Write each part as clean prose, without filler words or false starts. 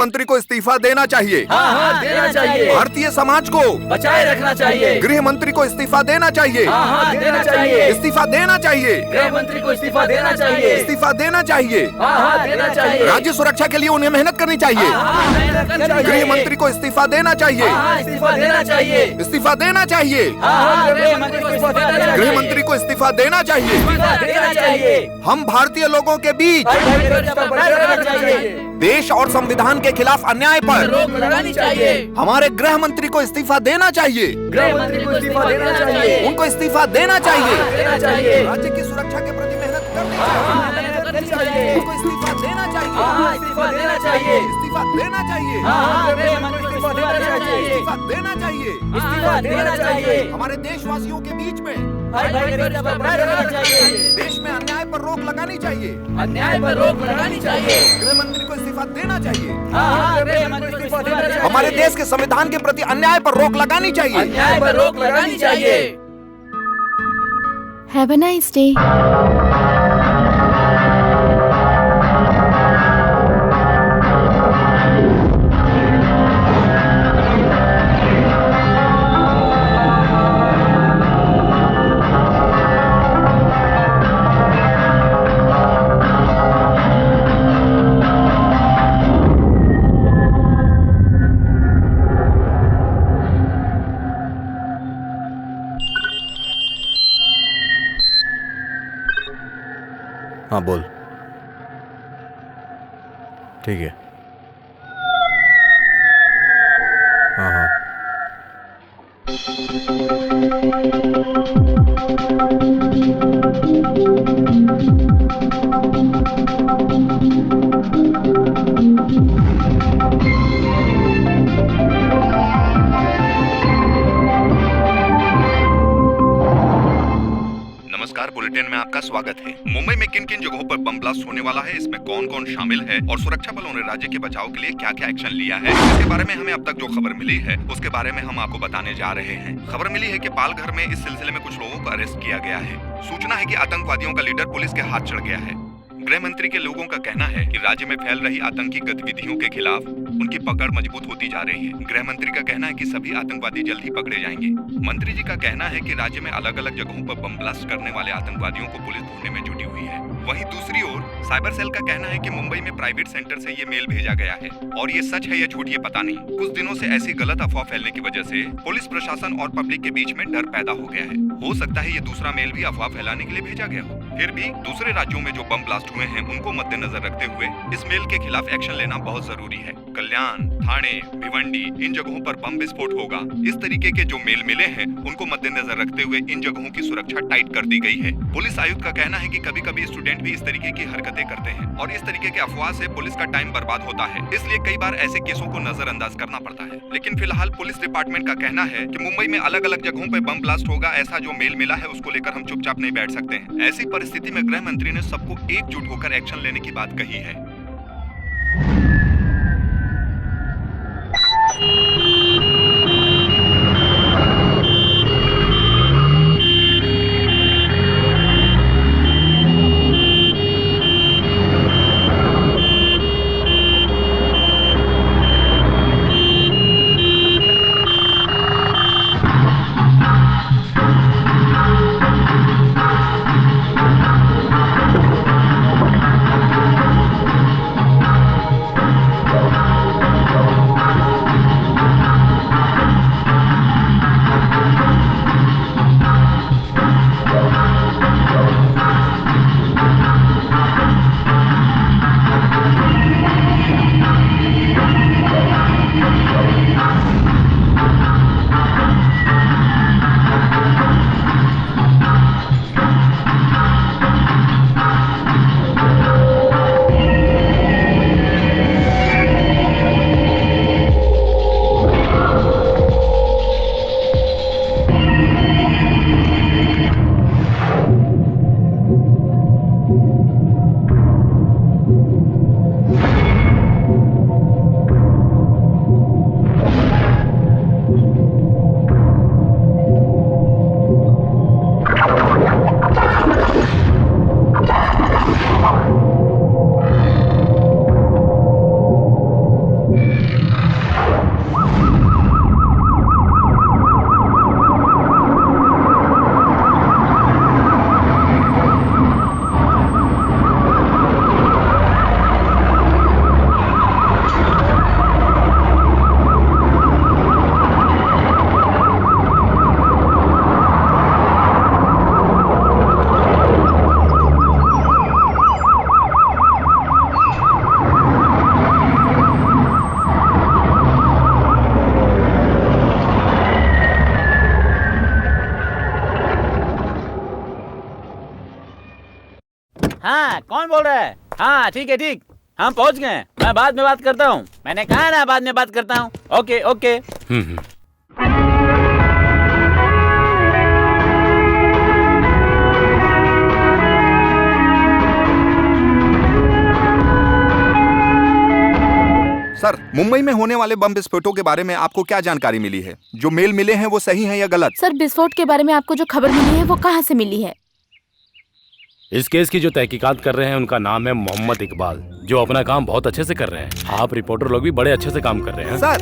मंत्री को इस्तीफा देना चाहिए। हाँ हाँ देना चाहिए। भारतीय समाज को बचाए रखना चाहिए। गृह मंत्री को इस्तीफा देना चाहिए। हाँ हाँ देना चाहिए। इस्तीफा देना चाहिए। गृह मंत्री को इस्तीफा देना चाहिए। इस्तीफा देना चाहिए। हाँ हाँ देना चाहिए। राज्य सुरक्षा के लिए उन्हें मेहनत करनी चाहिए। गृह मंत्री को इस्तीफा देना चाहिए। इस्तीफा देना चाहिए। इस्तीफा देना चाहिए। गृह मंत्री को इस्तीफा देना चाहिए। गृह मंत्री को इस्तीफा देना चाहिए। हम भारतीय लोगों के बीच देश और संविधान के खिलाफ अन्याय पर रोक लगानी चाहिए। हमारे गृह मंत्री को इस्तीफा देना चाहिए। गृह मंत्री को इस्तीफा देना चाहिए। उनको इस्तीफा देना चाहिए। देना चाहिए। राज्य की सुरक्षा के प्रति मेहनत करनी चाहिए। उनको इस्तीफा देना चाहिए। इस्तीफा देना चाहिए। इस्तीफा देना चाहिए। गृह मंत्री को इस्तीफा देना चाहिए। इस्तीफा देना चाहिए। इस्तीफा देना चाहिए। हमारे देशवासियों के बीच में देश में अन्याय पर रोक लगानी चाहिए। अन्याय पर रोक लगानी चाहिए। गृह मंत्री को इस्तीफा देना चाहिए। गृह मंत्री को इस्तीफा देना चाहिए। हमारे देश के संविधान के प्रति अन्याय पर रोक लगानी चाहिए। अन्याय पर रोक लगानी चाहिए। Have a nice day. हाँ बोल। ठीक है। हाँ हाँ। नमस्कार, बुलेटिन में आपका स्वागत है। मुंबई में किन किन जगहों पर बम ब्लास्ट होने वाला है, इसमें कौन कौन शामिल है और सुरक्षा बलों ने राज्य के बचाव के लिए क्या क्या एक्शन लिया है, इसके बारे में हमें अब तक जो खबर मिली है उसके बारे में हम आपको बताने जा रहे हैं। खबर मिली है कि पालघर में इस सिलसिले में कुछ लोगों को अरेस्ट किया गया है। सूचना है कि आतंकवादियों का लीडर पुलिस के हाथ चढ़ गया है। गृह मंत्री के लोगों का कहना है कि राज्य में फैल रही आतंकी गतिविधियों के खिलाफ उनकी पकड़ मजबूत होती जा रही है। गृह मंत्री का कहना है कि सभी आतंकवादी जल्द ही पकड़े जाएंगे। मंत्री जी का कहना है कि राज्य में अलग अलग जगहों पर बम ब्लास्ट करने वाले आतंकवादियों को पुलिस ढूंढने में जुटी हुई है। वहीं दूसरी ओर साइबर सेल का कहना है कि मुंबई में प्राइवेट सेंटर से ये मेल भेजा गया है और ये सच है या झूठ ये पता नहीं। कुछ दिनों से ऐसी गलत अफवाह फैलने की वजह से पुलिस प्रशासन और पब्लिक के बीच में डर पैदा हो गया है। हो सकता है ये दूसरा मेल भी अफवाह फैलाने के लिए भेजा गया हो। फिर भी दूसरे राज्यों में जो बम ब्लास्ट हुए हैं उनको मद्देनजर रखते हुए इस मेल के खिलाफ एक्शन लेना बहुत जरूरी है। कल्याण, थाने, भिवंडी इन जगहों पर बम विस्फोट होगा। इस तरीके के जो मेल मिले हैं उनको मद्देनजर रखते हुए इन जगहों की सुरक्षा टाइट कर दी गई है। पुलिस आयुक्त का कहना है कि कभी कभी स्टूडेंट भी इस तरीके की हरकतें करते हैं और इस तरीके के अफवाह से पुलिस का टाइम बर्बाद होता है, इसलिए कई बार ऐसे केसों को नजरअंदाज करना पड़ता है। लेकिन फिलहाल पुलिस डिपार्टमेंट का कहना है कि मुंबई में अलग अलग जगहों पर बम ब्लास्ट होगा, ऐसा जो मेल मिला है उसको लेकर हम चुपचाप नहीं बैठ सकते हैं। ऐसी परिस्थिति में गृह मंत्री ने सबको एकजुट होकर एक्शन लेने की बात कही है। हाँ कौन बोल रहा है? हाँ ठीक है ठीक, हम पहुंच गए। मैं बाद में बात करता हूँ, मैंने कहा ना बाद में बात करता हूँ। Okay okay. सर, मुंबई में होने वाले बम विस्फोटों के बारे में आपको क्या जानकारी मिली है? जो मेल मिले हैं वो सही है या गलत? सर, विस्फोट के बारे में आपको जो खबर मिली है वो कहाँ से मिली है? इस केस की जो तहकीकात कर रहे हैं उनका नाम है मोहम्मद इकबाल, जो अपना काम बहुत अच्छे से कर रहे हैं। आप रिपोर्टर लोग भी बड़े अच्छे से काम कर रहे हैं। सर,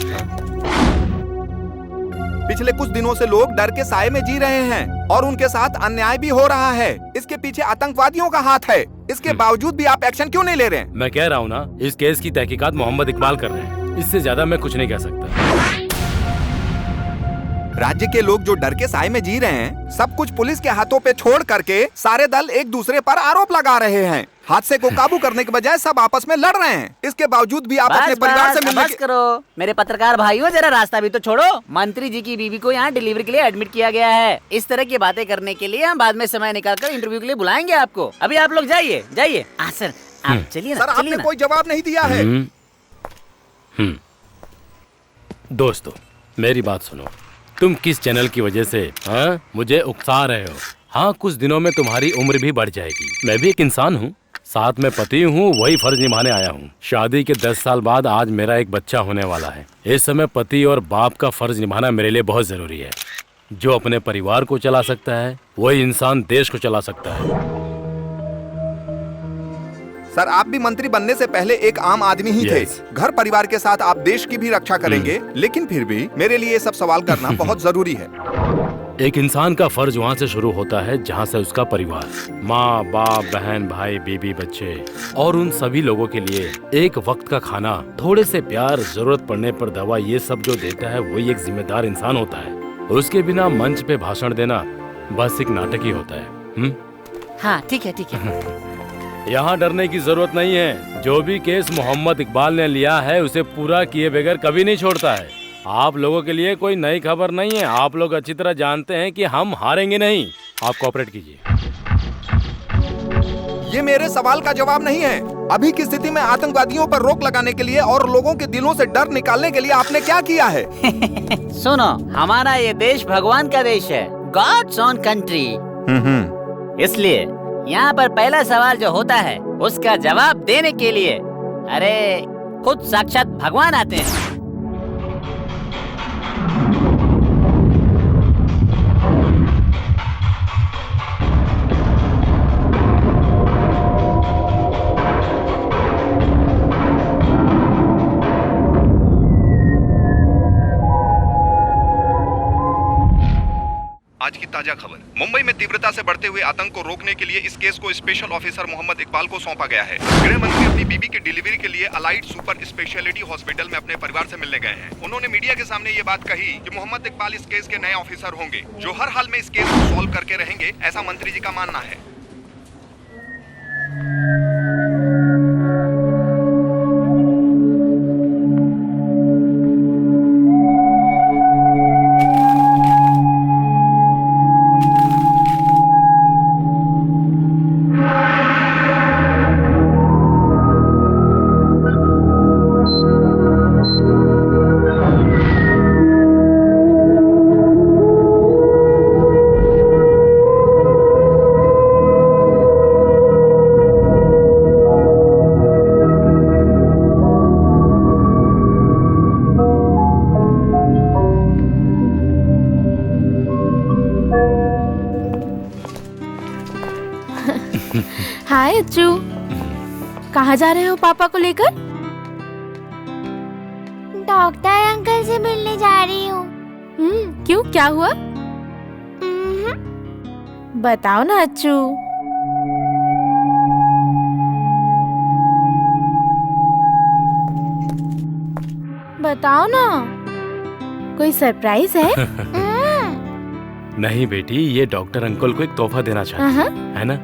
पिछले कुछ दिनों से लोग डर के साए में जी रहे हैं और उनके साथ अन्याय भी हो रहा है। इसके पीछे आतंकवादियों का हाथ है। इसके बावजूद भी आप एक्शन क्यों नहीं ले रहे हैं? मैं कह रहा हूँ ना, इस केस की तहकीकात मोहम्मद इकबाल कर रहे हैं। इससे ज्यादा मैं कुछ नहीं कह सकता। राज्य के लोग जो डर के साए में जी रहे हैं, सब कुछ पुलिस के हाथों पे छोड़ करके सारे दल एक दूसरे पर आरोप लगा रहे हैं। हादसे को काबू करने के बजाय सब आपस में लड़ रहे हैं। इसके बावजूद भी आप अपने परिवार से मिलने बस करो मेरे पत्रकार भाइयों, जरा रास्ता भी तो छोड़ो। मंत्री जी की बीवी को यहाँ डिलीवरी के लिए एडमिट किया गया है। इस तरह की बातें करने के लिए हम बाद में समय निकालकर इंटरव्यू के लिए बुलाएंगे आपको। अभी आप लोग जाइए जाइए। सर आप चलिए सर, आपने कोई जवाब नहीं दिया है। दोस्तों मेरी बात सुनो, तुम किस चैनल की वजह से मुझे उकसा रहे हो? हाँ, कुछ दिनों में तुम्हारी उम्र भी बढ़ जाएगी। मैं भी एक इंसान हूँ, साथ में पति हूँ, वही फर्ज निभाने आया हूँ। शादी के 10 साल बाद आज मेरा एक बच्चा होने वाला है। इस समय पति और बाप का फर्ज निभाना मेरे लिए बहुत जरूरी है। जो अपने परिवार को चला सकता है वही इंसान देश को चला सकता है। सर, आप भी मंत्री बनने से पहले एक आम आदमी ही थे। घर परिवार के साथ आप देश की भी रक्षा करेंगे, लेकिन फिर भी मेरे लिए ये सब सवाल करना बहुत जरूरी है। एक इंसान का फर्ज वहाँ से शुरू होता है जहाँ से उसका परिवार, माँ बाप बहन भाई बीबी बच्चे और उन सभी लोगों के लिए एक वक्त का खाना, थोड़े से प्यार, जरूरत पड़ने पर दवा, ये सब जो देता है वही एक जिम्मेदार इंसान होता है। उसके बिना मंच पे भाषण देना बस एक नाटक ही होता है। हाँ ठीक है ठीक है। यहाँ डरने की जरूरत नहीं है। जो भी केस मोहम्मद इकबाल ने लिया है उसे पूरा किए बगैर कभी नहीं छोड़ता है। आप लोगों के लिए कोई नई खबर नहीं है। आप लोग अच्छी तरह जानते हैं कि हम हारेंगे नहीं। आप कोऑपरेट कीजिए। ये मेरे सवाल का जवाब नहीं है। अभी की स्थिति में आतंकवादियों पर रोक लगाने के लिए और लोगों के दिलों से डर निकालने के लिए आपने क्या किया है? सुनो, हमारा ये देश भगवान का देश है, गॉड्स ओन कंट्री। इसलिए यहाँ पर पहला सवाल जो होता है उसका जवाब देने के लिए अरे खुद साक्षात भगवान आते हैं। आज की ताजा खबर, मुंबई में तीव्रता से बढ़ते हुए आतंक को रोकने के लिए इस केस को स्पेशल ऑफिसर मोहम्मद इकबाल को सौंपा गया है। गृह मंत्री अपनी बीबी की डिलीवरी के लिए अलाइड सुपर स्पेशलिटी हॉस्पिटल में अपने परिवार से मिलने गए हैं। उन्होंने मीडिया के सामने ये बात कही कि मोहम्मद इकबाल इस केस के नए ऑफिसर होंगे, जो हर हाल में इस केस को सॉल्व करके रहेंगे, ऐसा मंत्री जी का मानना है। हाय अच्चू, कहाँ जा रहे हो पापा को लेकर? डॉक्टर अंकल से मिलने जा रही हूँ। क्यों, क्या हुआ? बताओ ना अच्चू। बताओ ना, कोई सरप्राइज है? नहीं बेटी, ये डॉक्टर अंकल को एक तोहफा देना चाहते हैं, है ना?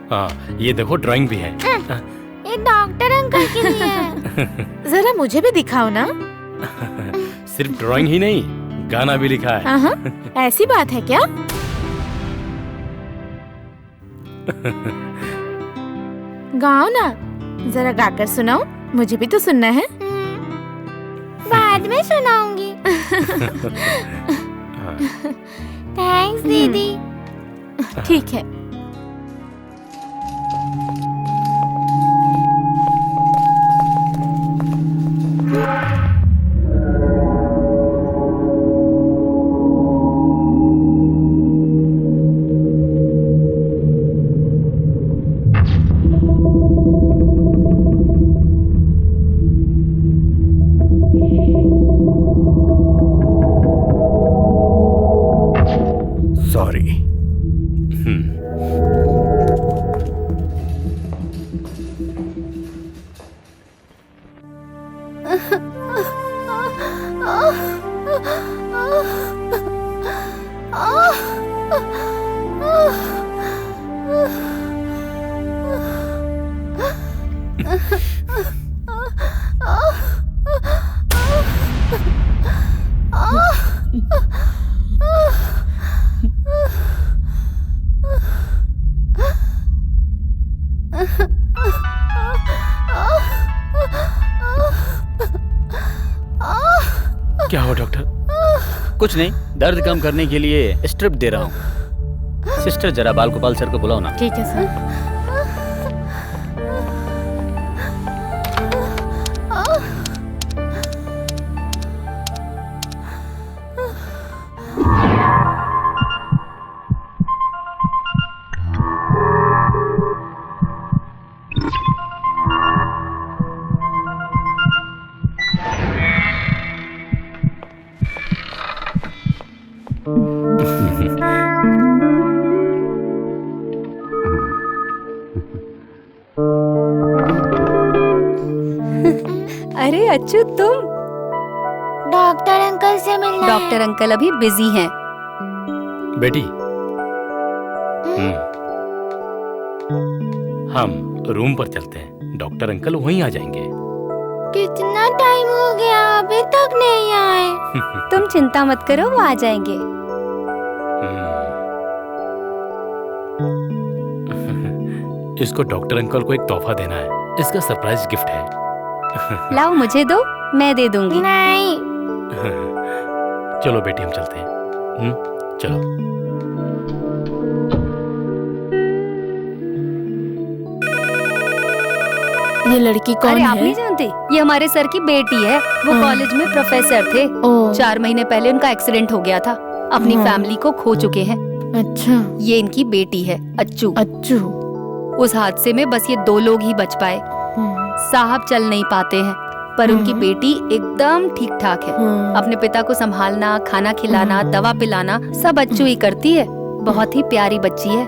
हाँ, ये देखो ड्राइंग भी है। ये डॉक्टर अंकल के लिए है। जरा मुझे भी दिखाओ ना। सिर्फ ड्राइंग ही नहीं, गाना भी लिखा है। हाँ, ऐसी बात है क्या? गाओ ना, जरा गाकर सुनाओ, मुझे भी तो सुनना है। बाद में सुनाऊंगी। थैंक्स दीदी। ठीक है। सॉरी। क्या हुआ डॉक्टर? कुछ नहीं, दर्द कम करने के लिए स्ट्रिप दे रहा हूँ। सिस्टर जरा बाल गोपाल सर को बुलाओ ना। ठीक है सर। अरे अच्छू, तुम? डॉक्टर अंकल से मिलना डॉक्टर है। अंकल अभी बिजी हैं। बेटी, हम रूम पर चलते हैं, डॉक्टर अंकल वहीं आ जाएंगे। कितना टाइम हो गया, अभी तक नहीं आए। तुम चिंता मत करो, वो आ जाएंगे। इसको डॉक्टर अंकल को एक तोहफा देना है, इसका सरप्राइज गिफ्ट है। लाओ मुझे दो, मैं दे दूंगी। नहीं। चलो बेटी, हम चलते हैं। चलो। ये लड़की कौन अरे है? आप नहीं जानते, ये हमारे सर की बेटी है। वो कॉलेज में प्रोफेसर थे। ओ, 4 महीने पहले उनका एक्सीडेंट हो गया था। अपनी फैमिली को खो चुके हैं। अच्छा। ये इनकी बेटी है, अच्छू। अच्छू। उस हादसे में बस ये 2 लोग ही बच पाए। साहब चल नहीं पाते हैं, पर उनकी बेटी एकदम ठीक ठाक है। अपने पिता को संभालना, खाना खिलाना, दवा पिलाना सब अच्छू ही करती है। बहुत ही प्यारी बच्ची है।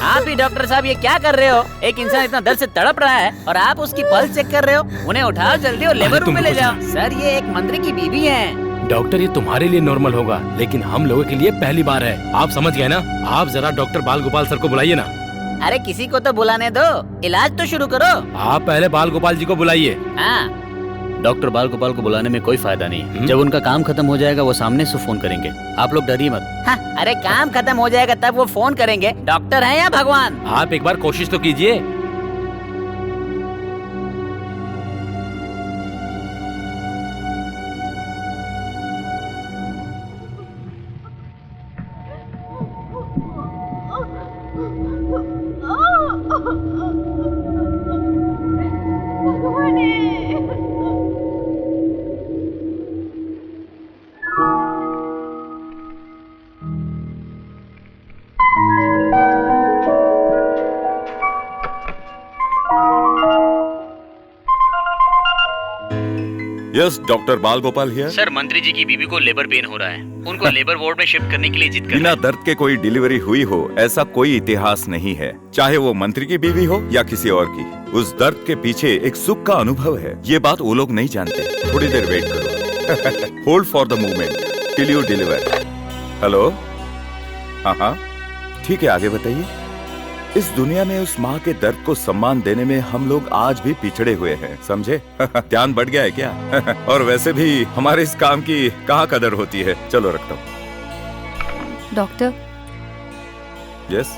आप ही डॉक्टर साहब ये क्या कर रहे हो? एक इंसान इतना दर्द से तड़प रहा है और आप उसकी पल्स चेक कर रहे हो। उन्हें उठाओ जल्दी और लेबर रूम में ले जाओ। सर ये एक मंत्री की बीवी है। डॉक्टर, ये तुम्हारे लिए नॉर्मल होगा, लेकिन हम लोगों के लिए पहली बार है। आप समझ गए ना? आप जरा डॉक्टर बाल गोपाल सर को बुलाइए ना। अरे किसी को तो बुलाने दो, इलाज तो शुरू करो। आप पहले बाल गोपाल जी को बुलाइए। हाँ, डॉक्टर बाल गोपाल को बुलाने में कोई फायदा नहीं। जब उनका काम खत्म हो जाएगा वो सामने से फोन करेंगे। आप लोग डरिए मत। हाँ, अरे काम खत्म हो जाएगा तब वो फोन करेंगे। डॉक्टर हैं या भगवान? आप एक बार कोशिश तो कीजिए। यस, डॉक्टर बाल गोपाल हियर। सर, मंत्री जी की बीवी को लेबर पेन हो रहा है, उनको लेबर वार्ड में शिफ्ट करने के लिए जिद कर बिना रहे हैं। दर्द के कोई डिलीवरी हुई हो ऐसा कोई इतिहास नहीं है, चाहे वो मंत्री की बीवी हो या किसी और की। उस दर्द के पीछे एक सुख का अनुभव है, ये बात वो लोग नहीं जानते। थोड़ी देर वेट करो। Hold for the movement till you deliver. Hello, हाँ, ठीक है, आगे बताइए। इस दुनिया में उस माँ के दर्द को सम्मान देने में हम लोग आज भी पिछड़े हुए हैं, समझे? ध्यान बढ़ गया है क्या? और वैसे भी हमारे इस काम की कहाँ कदर होती है। चलो रखता हूँ। Doctor, yes.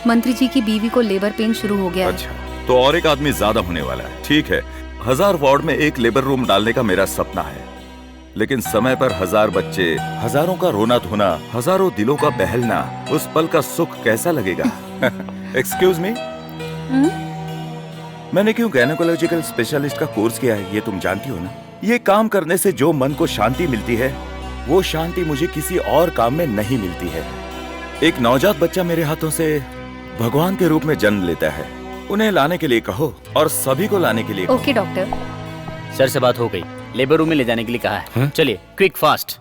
मंत्री जी की बीवी को लेबर पेन शुरू हो गया है। अच्छा, तो और एक आदमी ज्यादा होने वाला है। ठीक है, 1000 वार्ड में एक लेबर रूम डालने का मेरा सपना है, लेकिन समय पर 1000 बच्चे, हजारों का रोना धोना, हजारों दिलों का बहलना, उस पल का सुख कैसा लगेगा? एक्सक्यूज मी, मैंने क्यों गायनेकोलॉजिकल स्पेशलिस्ट का कोर्स किया है ये तुम जानती हो ना? ये काम करने से जो मन को शांति मिलती है, वो शांति मुझे किसी और काम में नहीं मिलती है। एक नवजात बच्चा मेरे हाथों से भगवान के रूप में जन्म लेता है, उन्हें लाने के लिए कहो और सभी को लाने के लिए कहो। Okay doctor. सर से बात हो गई, लेबर रूम में ले जाने के लिए कहा है। चलिए, क्विक फास्ट।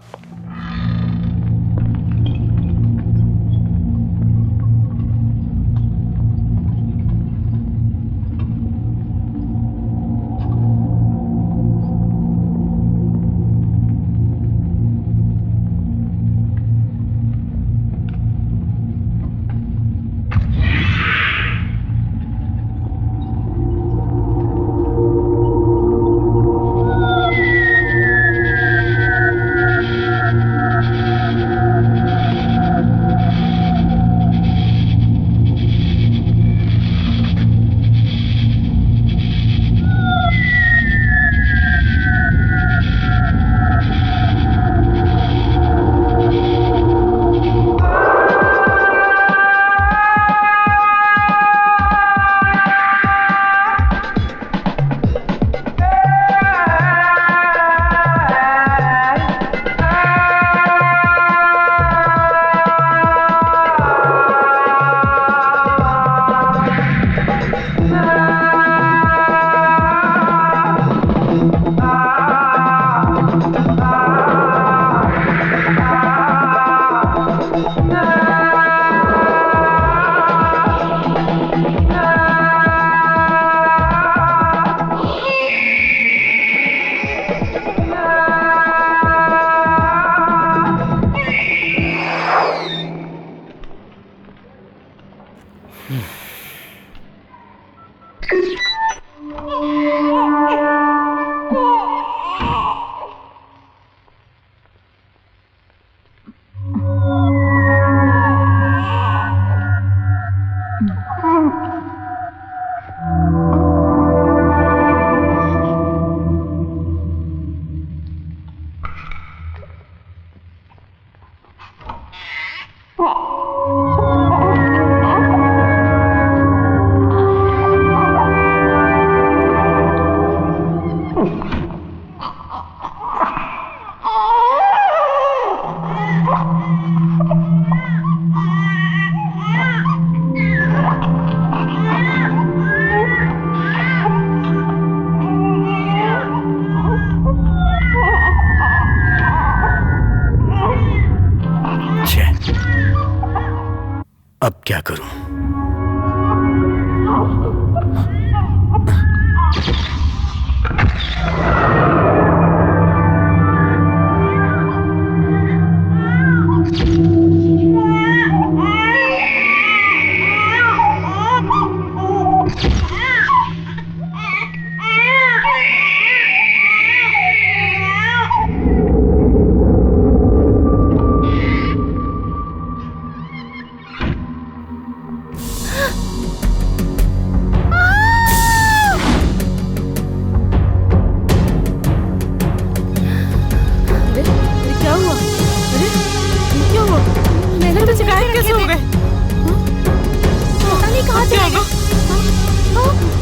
अब क्या करूं?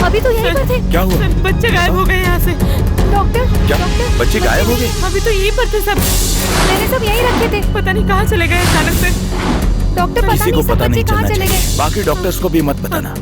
अभी तो यहीं पर थे। क्या हुआ? बच्चे गायब हो गए यहाँ से। डॉक्टर, क्या? डॉक्टर, बच्चे गायब हो गए? अभी तो यहीं पर थे सब। मैंने सब यहीं रखे थे। पता नहीं कहाँ चले गए अचानक से। डॉक्टर, पता किसी नहीं को सब पता बच्चे नहीं कहाँ चलना चले चाहिए। गए। बाकी डॉक्टर्स को भी मत बताना।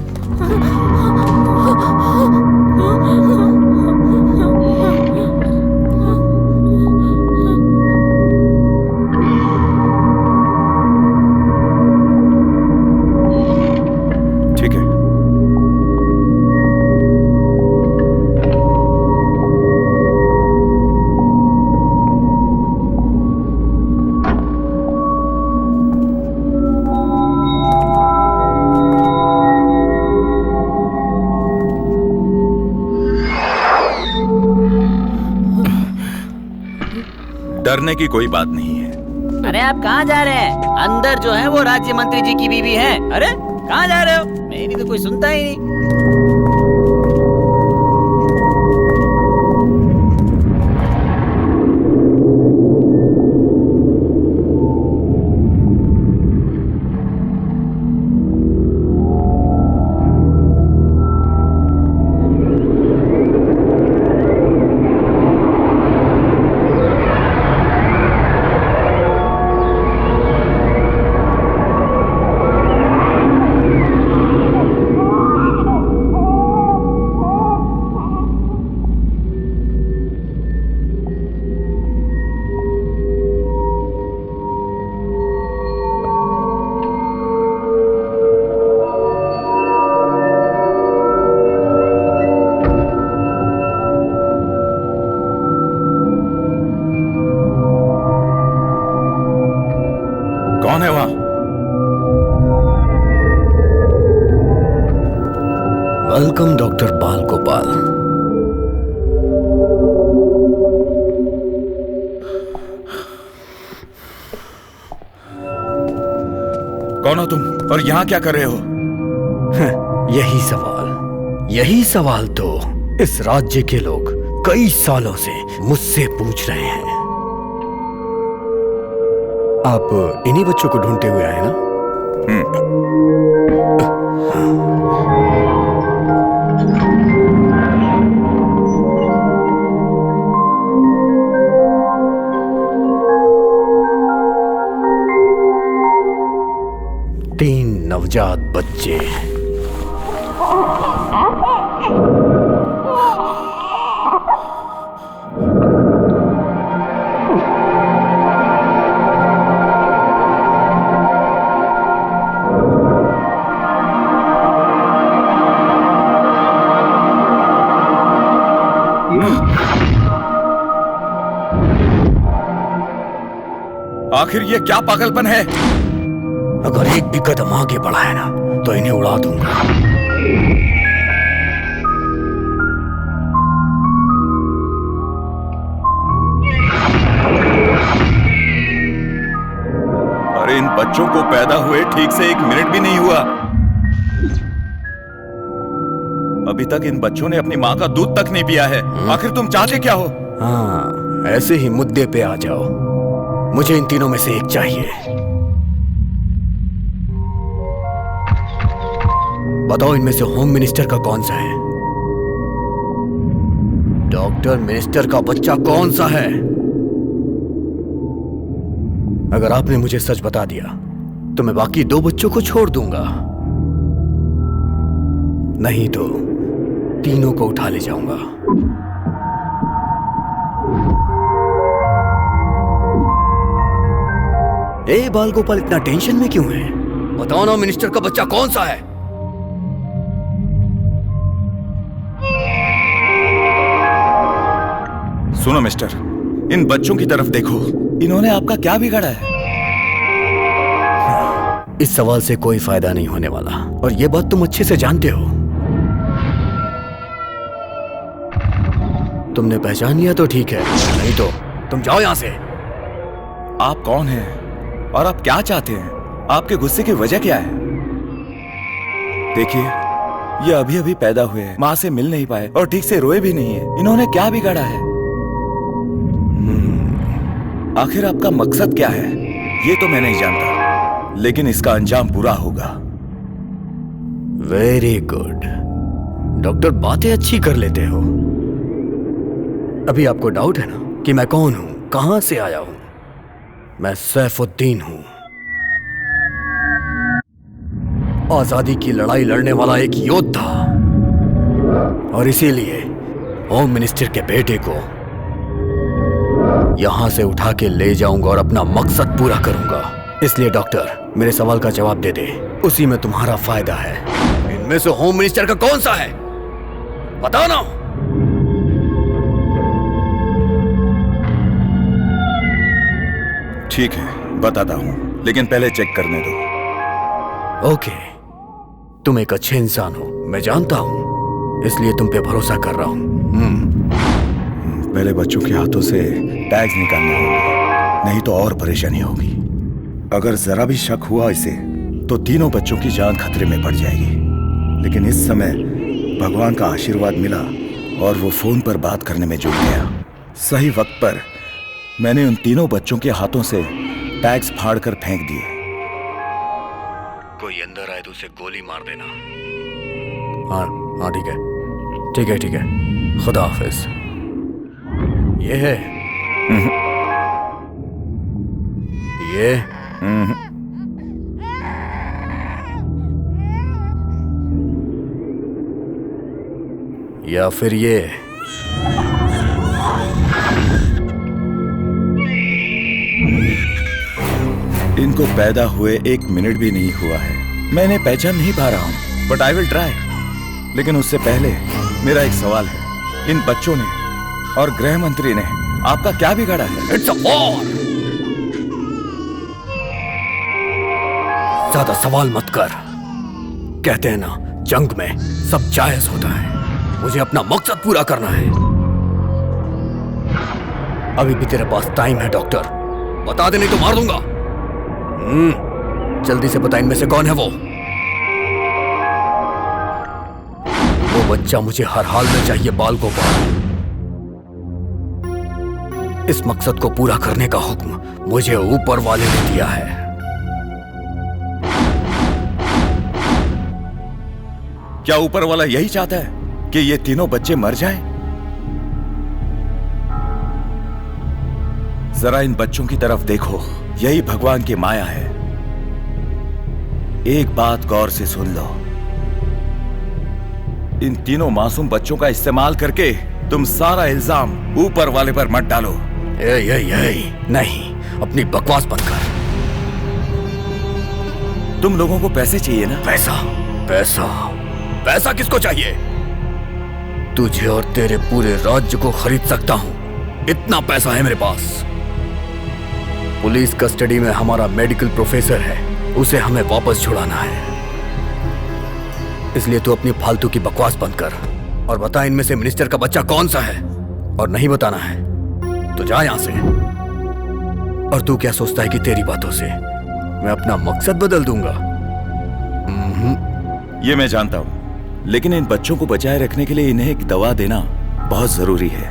डरने की कोई बात नहीं है। अरे आप कहाँ जा रहे हैं? अंदर जो है वो राज्य मंत्री जी की बीवी है। अरे कहाँ जा रहे हो? मेरी तो कोई सुनता ही नहीं। कौन है वहां? वेलकम डॉक्टर बाल गोपाल। कौन हो तुम और यहाँ क्या कर रहे हो? यही सवाल तो इस राज्य के लोग कई सालों से मुझसे पूछ रहे हैं। आप इन्हीं बच्चों को ढूंढते हुए आए ना? तीन नवजात बच्चे। आखिर ये क्या पागलपन है? अगर एक भी कदम आगे बढ़ा है ना तो इन्हें उड़ा दूंगा। अरे इन बच्चों को पैदा हुए ठीक से 1 मिनट भी नहीं हुआ। अभी तक इन बच्चों ने अपनी माँ का दूध तक नहीं पिया है। आखिर तुम चाहते क्या हो? हाँ, ऐसे ही मुद्दे पे आ जाओ। मुझे इन तीनों में से एक चाहिए। बताओ इनमें से होम मिनिस्टर का कौन सा है? डॉक्टर मिनिस्टर का बच्चा कौन सा है? अगर आपने मुझे सच बता दिया तो मैं बाकी 2 बच्चों को छोड़ दूंगा, नहीं तो तीनों को उठा ले जाऊंगा। ए बाल गोपाल, इतना टेंशन में क्यों है? बताओ ना, मिनिस्टर का बच्चा कौन सा है? सुनो मिस्टर, इन बच्चों की तरफ देखो। इन्होंने आपका क्या बिगाड़ा है? इस सवाल से कोई फायदा नहीं होने वाला, और ये बात तुम अच्छे से जानते हो। तुमने पहचान लिया तो ठीक है, नहीं तो तुम जाओ यहां से। आप कौन हैं और आप क्या चाहते हैं? आपके गुस्से की वजह क्या है? देखिए, ये अभी अभी पैदा हुए हैं, माँ से मिल नहीं पाए और ठीक से रोए भी नहीं है। इन्होंने क्या बिगाड़ा है? आखिर आपका मकसद क्या है? ये तो मैं नहीं जानता, लेकिन इसका अंजाम बुरा होगा। वेरी गुड डॉक्टर, बातें अच्छी कर लेते हो। अभी आपको डाउट है ना कि मैं कौन हूं, कहां से आया हूं? मैं सैफुद्दीन हूं, आजादी की लड़ाई लड़ने वाला एक योद्धा, और इसीलिए होम मिनिस्टर के बेटे को यहां से उठा के ले जाऊंगा और अपना मकसद पूरा करूंगा। इसलिए डॉक्टर, मेरे सवाल का जवाब दे दे, उसी में तुम्हारा फायदा है। इनमें से होम मिनिस्टर का कौन सा है? बताओ ना। ठीक है, बताता हूं, लेकिन पहले चेक करने दो। ओके, तुम एक अच्छे इंसान हो, मैं जानता हूं, इसलिए तुम पे भरोसा कर रहा हूं। पहले बच्चों के हाथों से टैग्स निकालने होंगे। नहीं तो और परेशानी होगी। अगर जरा भी शक हुआ इसे तो तीनों बच्चों की जान खतरे में पड़ जाएगी। लेकिन इस समय भगवान का आशीर्वाद मिला और वो फोन पर बात करने में जुट गया। सही वक्त पर मैंने उन तीनों बच्चों के हाथों से टैग्स फाड़कर फेंक दिए। कोई अंदर आए तो उसे गोली मार देना। हाँ हाँ ठीक है, ठीक है, ठीक है। खुदा हाफिज। ये है ये या फिर ये इनको पैदा हुए 1 मिनट भी नहीं हुआ है। मैं इन्हें पहचान नहीं पा रहा हूं, बट आई विल ट्राई। लेकिन उससे पहले मेरा एक सवाल है। इन बच्चों ने और गृह मंत्री ने आपका क्या बिगाड़ा है? It's a war. ज्यादा सवाल मत कर। कहते हैं ना, जंग में सब जायज होता है। मुझे अपना मकसद पूरा करना है। अभी भी तेरे पास टाइम है डॉक्टर। बता दे नहीं तो मार दूंगा। जल्दी से बता, इनमें से कौन है वो बच्चा मुझे हर हाल में चाहिए, बाल गोपाल। इस मकसद को पूरा करने का हुक्म मुझे ऊपर वाले ने दिया है। क्या ऊपर वाला यही चाहता है कि ये तीनों बच्चे मर जाएं? जरा इन बच्चों की तरफ देखो, यही भगवान की माया है। एक बात गौर से सुन लो, इन तीनों मासूम बच्चों का इस्तेमाल करके तुम सारा इल्जाम ऊपर वाले पर मत डालो। नहीं, अपनी बकवास बंद कर। तुम लोगों को पैसे चाहिए ना? पैसा पैसा पैसा किसको चाहिए? तुझे और तेरे पूरे राज्य को खरीद सकता हूं, इतना पैसा है मेरे पास। पुलिस कस्टडी में हमारा मेडिकल प्रोफेसर है, उसे हमें वापस छुड़ाना है। इसलिए तू अपनी फालतू की बकवास बंद कर और बता, इनमें से मिनिस्टर का बच्चा कौन सा है। और नहीं बताना है तो जा यहां से। और तू क्या सोचता है कि तेरी बातों से मैं अपना मकसद बदल दूंगा? ये मैं जानता हूं, लेकिन इन बच्चों को बचाए रखने के लिए इन्हें एक दवा देना बहुत जरूरी है।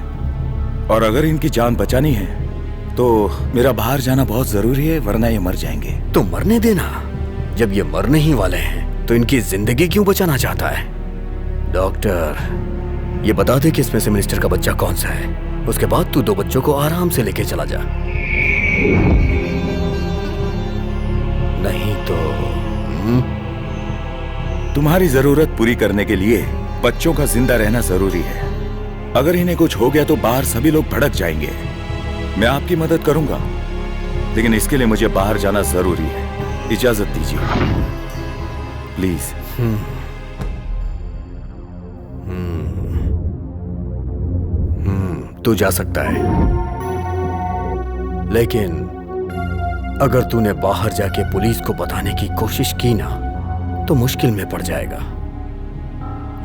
और अगर इनकी जान बचानी है तो मेरा बाहर जाना बहुत जरूरी है, वरना ये मर जाएंगे। तो मरने देना। जब ये मरने ही वाले हैं तो इनकी जिंदगी क्यों बचाना चाहता है? डॉक्टर, ये बता दे कि इसमें से मिनिस्टर का बच्चा कौन सा है। उसके बाद तू 2 बच्चों को आराम से लेके चला जा। नहीं तो तुम्हारी जरूरत पूरी करने के लिए बच्चों का जिंदा रहना जरूरी है। अगर इन्हें कुछ हो गया तो बाहर सभी लोग भड़क जाएंगे। मैं आपकी मदद करूंगा, लेकिन इसके लिए मुझे बाहर जाना जरूरी है। इजाजत दीजिए प्लीज। तू जा सकता है, लेकिन अगर तूने बाहर जाके पुलिस को बताने की कोशिश की ना तो मुश्किल में पड़ जाएगा।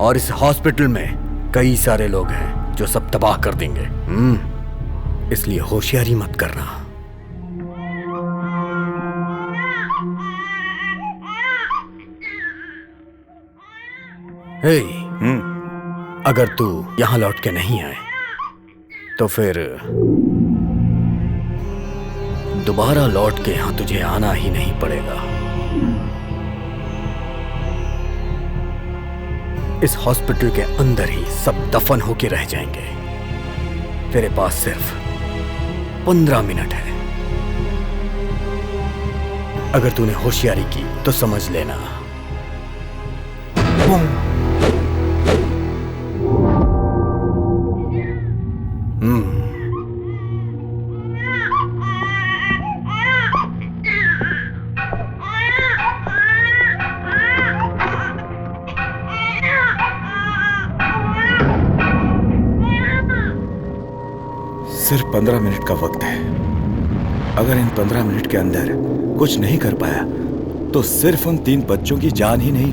और इस हॉस्पिटल में कई सारे लोग हैं जो सब तबाह कर देंगे। इसलिए होशियारी मत करना। हे, अगर तू यहां लौट के नहीं आए तो फिर दोबारा लौट के यहां तुझे आना ही नहीं पड़ेगा। इस हॉस्पिटल के अंदर ही सब दफन होके रह जाएंगे। तेरे पास सिर्फ 15 मिनट है। अगर तूने होशियारी की तो समझ लेना। सिर्फ 15 मिनट का वक्त है। अगर इन 15 मिनट के अंदर कुछ नहीं कर पाया तो सिर्फ उन 3 बच्चों की जान ही नहीं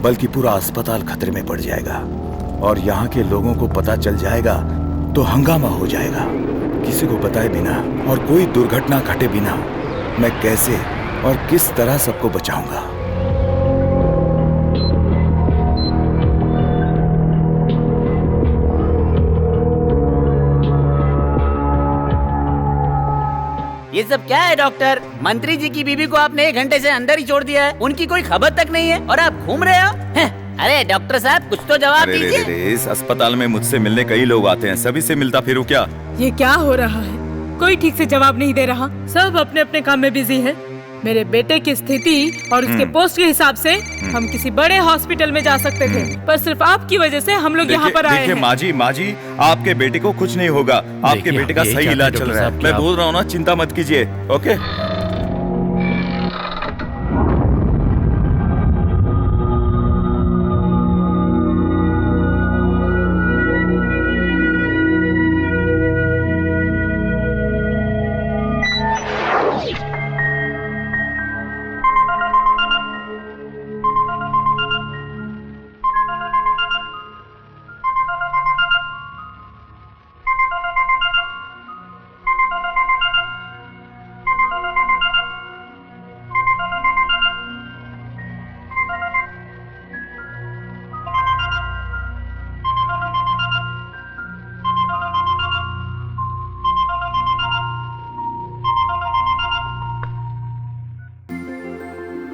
बल्कि पूरा अस्पताल खतरे में पड़ जाएगा। और यहाँ के लोगों को पता चल जाएगा तो हंगामा हो जाएगा किसी को बताए बिना और कोई दुर्घटना घटे बिना मैं कैसे और किस तरह सबको बचाऊंगा? ये सब क्या है डॉक्टर? मंत्री जी की बीवी को आपने 1 घंटे से अंदर ही छोड़ दिया है, उनकी कोई खबर तक नहीं है और आप घूम रहे हो? अरे डॉक्टर साहब कुछ तो जवाब दीजिए। इस अस्पताल में मुझसे मिलने कई लोग आते हैं, सभी से मिलता फिरूं क्या? ये क्या हो रहा है? कोई ठीक से जवाब नहीं दे रहा, सब अपने अपने काम में बिजी है। मेरे बेटे की स्थिति और उसके पोस्ट के हिसाब से हम किसी बड़े हॉस्पिटल में जा सकते थे, पर सिर्फ आपकी वजह से हम लोग यहाँ पर आए हैं। माँ जी आपके बेटे को कुछ नहीं होगा, आपके बेटे का सही इलाज चल रहा है। मैं बोल रहा हूँ ना, चिंता मत कीजिए। Okay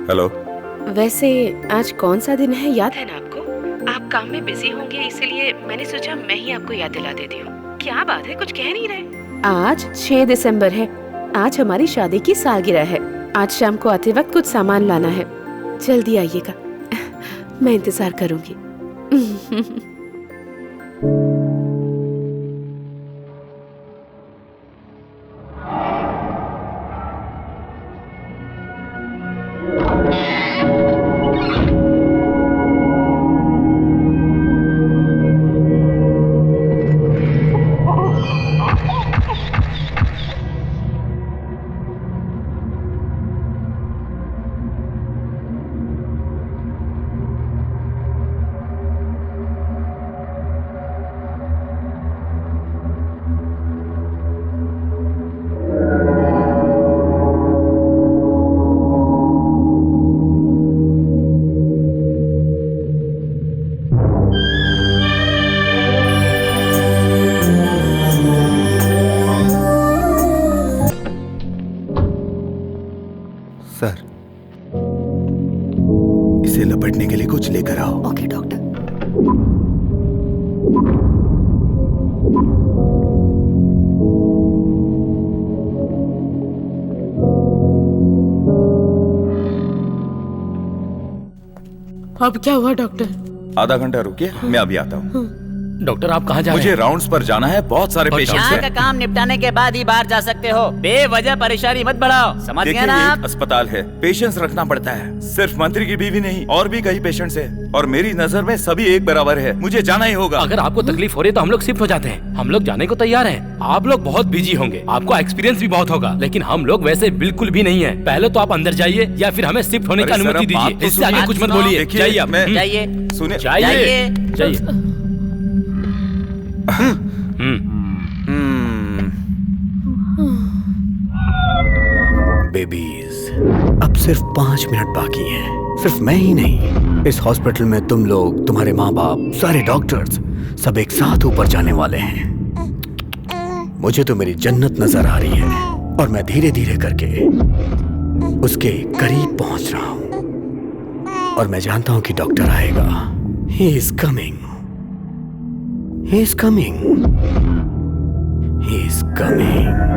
hello. वैसे आज कौन सा दिन है याद है ना आपको? आप काम में बिजी होंगे, इसीलिए मैंने सोचा मैं ही आपको याद दिला देती हूँ। क्या बात है, कुछ कह नहीं रहे? आज 6 दिसंबर है, आज हमारी शादी की सालगिरह है। आज शाम को आते वक्त कुछ सामान लाना है, जल्दी आइएगा। मैं इंतजार करूंगी। सर, इसे लपेटने के लिए कुछ लेकर आओ। Okay doctor. अब क्या हुआ डॉक्टर? आधा घंटा रुकिए, मैं अभी आता हूँ। डॉक्टर आप कहाँ जा रहे हैं? मुझे राउंड्स पर जाना है, बहुत सारे पेशेंट्स यहाँ हैं। का काम निपटाने के बाद ही बाहर जा सकते हो, बेवजह परेशानी मत बढ़ाओ, समझ गए ना ये आप? एक अस्पताल है, पेशेंस रखना पड़ता है। सिर्फ मंत्री की बीवी नहीं, और भी कई पेशेंट्स हैं, और मेरी नजर में सभी एक बराबर है। मुझे जाना ही होगा। अगर आपको तकलीफ हो रही है तो हम लोग शिफ्ट हो जाते हैं। हम लोग जाने को तैयार हैं। आप लोग बहुत बिजी होंगे, आपको एक्सपीरियंस भी बहुत होगा, लेकिन हम लोग वैसे बिल्कुल भी नहीं है। पहले तो आप अंदर जाइए या फिर हमें शिफ्ट होने की अरे सर, अनुमति अब बात दीजिए। तो इससे आगे सुनिए। कुछ मत बोलिए। देखिए, जाइए आप। जाइए सुनिए, जाइए। जाइए। बेबीज, अब सिर्फ 5 मिनट बाकी हैं। सिर्फ मैं ही नहीं, इस हॉस्पिटल में तुम लोग, तुम्हारे माँ बाप, सारे डॉक्टर्स सब एक साथ ऊपर जाने वाले हैं। मुझे तो मेरी जन्नत नजर आ रही है और मैं धीरे धीरे करके उसके करीब पहुंच रहा हूं। और मैं जानता हूं कि डॉक्टर आएगा। He is coming, he is coming, he is coming.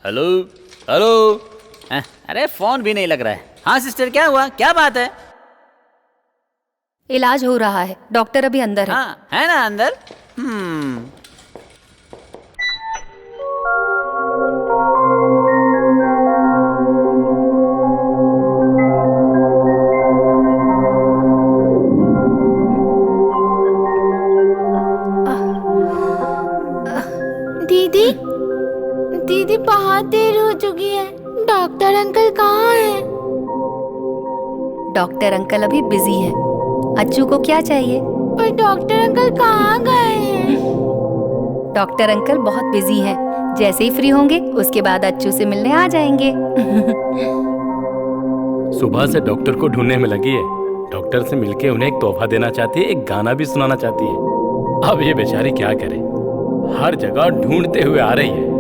Hello hello. अरे फोन भी नहीं लग रहा है। हाँ सिस्टर, क्या हुआ, क्या बात है? इलाज हो रहा है, डॉक्टर अभी अंदर है। हाँ है ना अंदर। दीदी दीदी बहुत देर हो चुकी है, डॉक्टर अंकल कहाँ हैं? डॉक्टर अंकल अभी बिजी हैं। अच्छू को क्या चाहिए? पर डॉक्टर अंकल कहाँ गए हैं? डॉक्टर अंकल बहुत बिजी हैं। जैसे ही फ्री होंगे उसके बाद अच्छू से मिलने आ जाएंगे। सुबह से डॉक्टर को ढूंढने में लगी है। डॉक्टर से मिलके उन्हें एक तोहफा देना चाहती है, एक गाना भी सुनाना चाहती है। अब ये बेचारी क्या करे, हर जगह ढूंढते हुए आ रही है।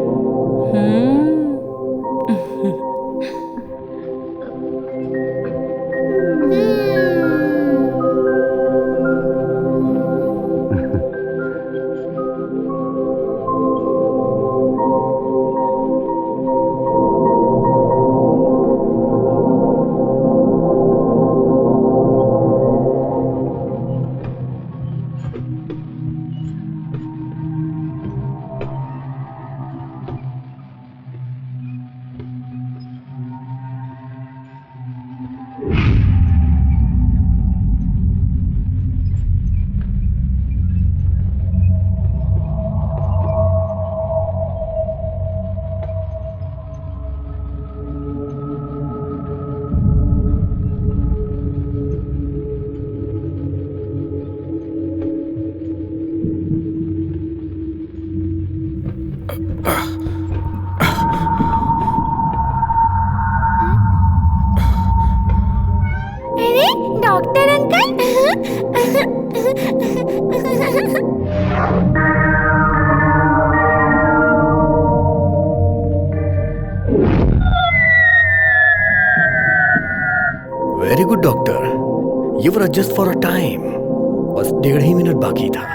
अरे doctor uncle. Very good doctor, you were just for a time. बस 1.5 ही मिनट बाकी था।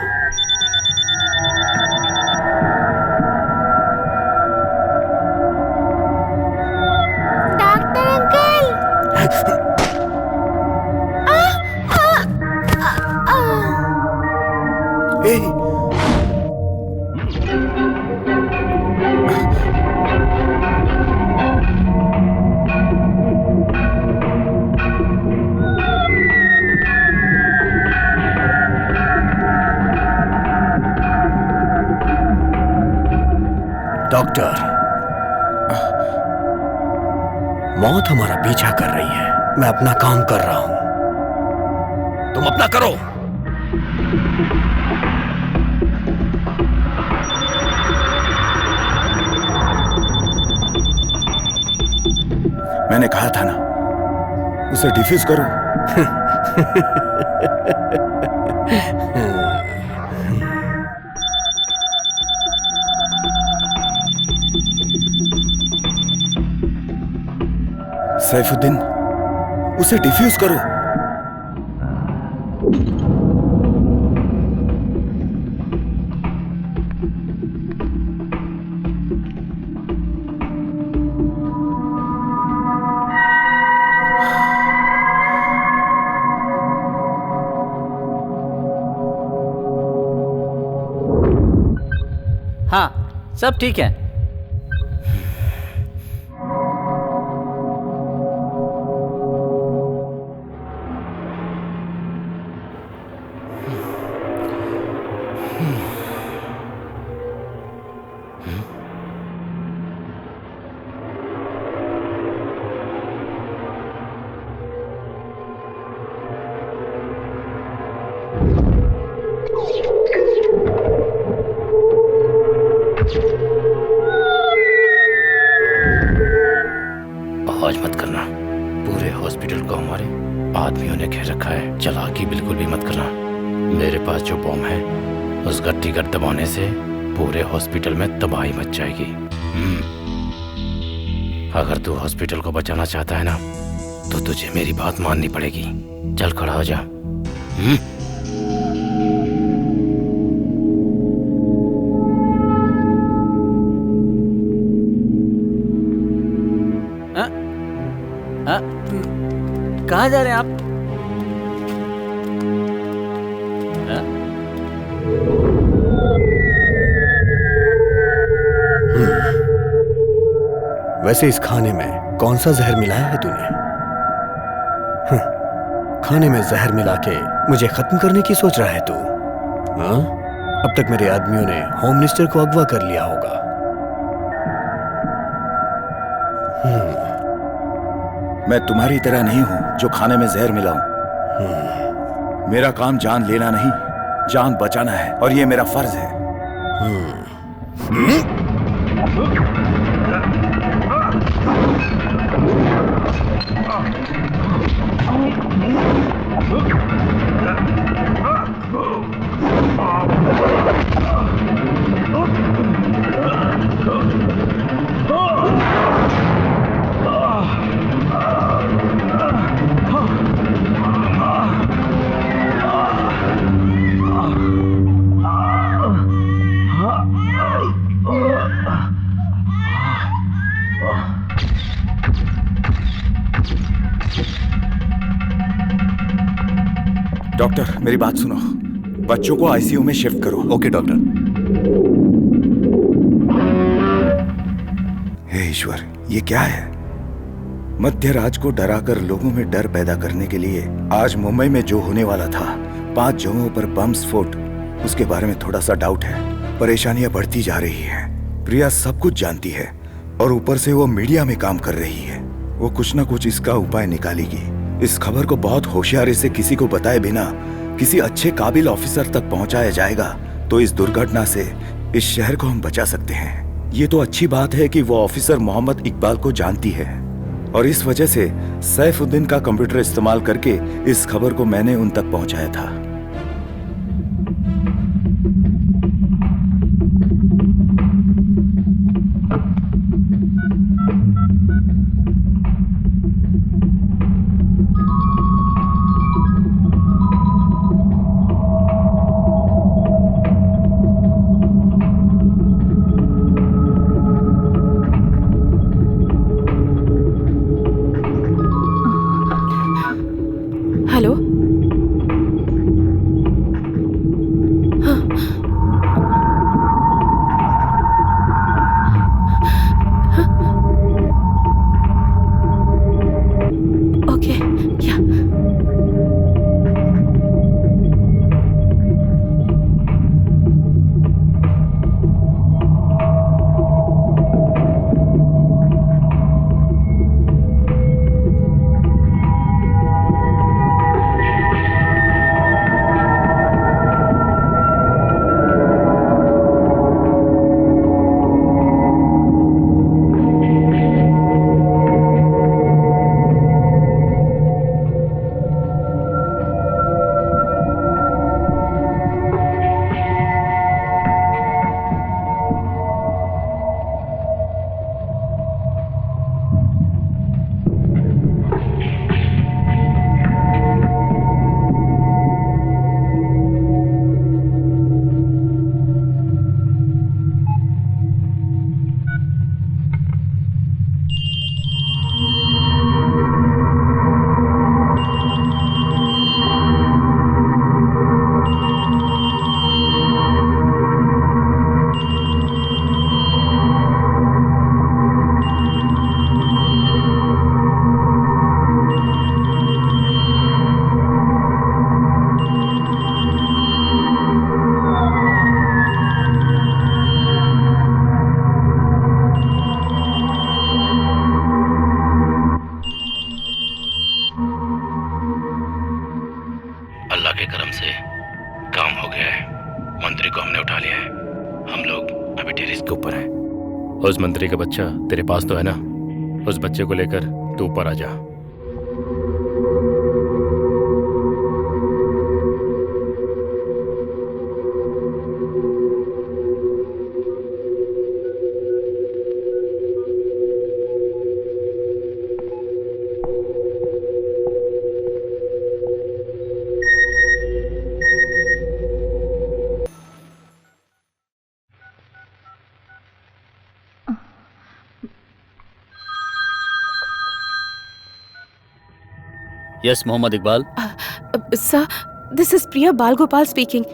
Doctor uncle. ए, डॉक्टर, मौत हमारा पीछा कर रही है। मैं अपना काम कर रहा हूं, तुम अपना करो। मैंने कहा था ना, उसे डिफ्यूज करो। सैफुद्दीन, उसे डिफ्यूज करो। हाँ सब ठीक है। आवाज मत करना। पूरे हॉस्पिटल को हमारे आदमियों ने घेर रखा है। चालाकी बिल्कुल भी मत करना। मेरे पास जो बॉम्ब है उस गट्टी कर दबाने से पूरे हॉस्पिटल में तबाही मच जाएगी। अगर तू हॉस्पिटल को बचाना चाहता है ना तो तुझे मेरी बात माननी पड़ेगी। चल खड़ा हो जा। कहाँ जा रहे हैं आप? वैसे इस खाने में कौन सा जहर मिलाया है तूने? खाने में जहर मिला के मुझे खत्म करने की सोच रहा है तू? हाँ? अब तक मेरे आदमियों ने होम मिनिस्टर को अगवा कर लिया होगा। मैं तुम्हारी तरह नहीं हूं जो खाने में जहर मिलाऊं। मेरा काम जान लेना नहीं, जान बचाना है, और ये मेरा फर्ज है। डॉक्टर, मेरी बात सुनो। बच्चों को आईसीयू में शिफ्ट करो। Okay doctor. हे ईश्वर, ये क्या है? मध्य रात को डराकर लोगों में डर पैदा करने के लिए आज मुंबई में जो होने वाला था, 5 जगहों पर बम स्फोट, उसके बारे में थोड़ा सा डाउट है। परेशानियां बढ़ती जा रही हैं। प्रिया सब कुछ जानती है और ऊपर से वो मीडिया में काम कर रही है। वो कुछ ना कुछ इसका उपाय निकालेगी। इस खबर को बहुत होशियारी से किसी को बताए बिना किसी अच्छे काबिल ऑफिसर तक पहुंचाया जाएगा तो इस दुर्घटना से इस शहर को हम बचा सकते हैं। ये तो अच्छी बात है कि वो ऑफिसर मोहम्मद इकबाल को जानती है और इस वजह से सैफुद्दीन का कंप्यूटर इस्तेमाल करके इस खबर को मैंने उन तक पहुंचाया था। हेलो, ओके, क्या? अल्लाह के करम से काम हो गया है। मंत्री को हमने उठा लिया है। हम लोग अभी टेरिस के ऊपर हैं। उस मंत्री का बच्चा तेरे पास तो है ना? उस बच्चे को लेकर तू ऊपर आ जा। Yes Mohammad Iqbal. Sir, this is Priya Balgopal speaking.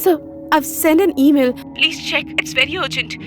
Sir, I've sent an email. Please check. It's very urgent.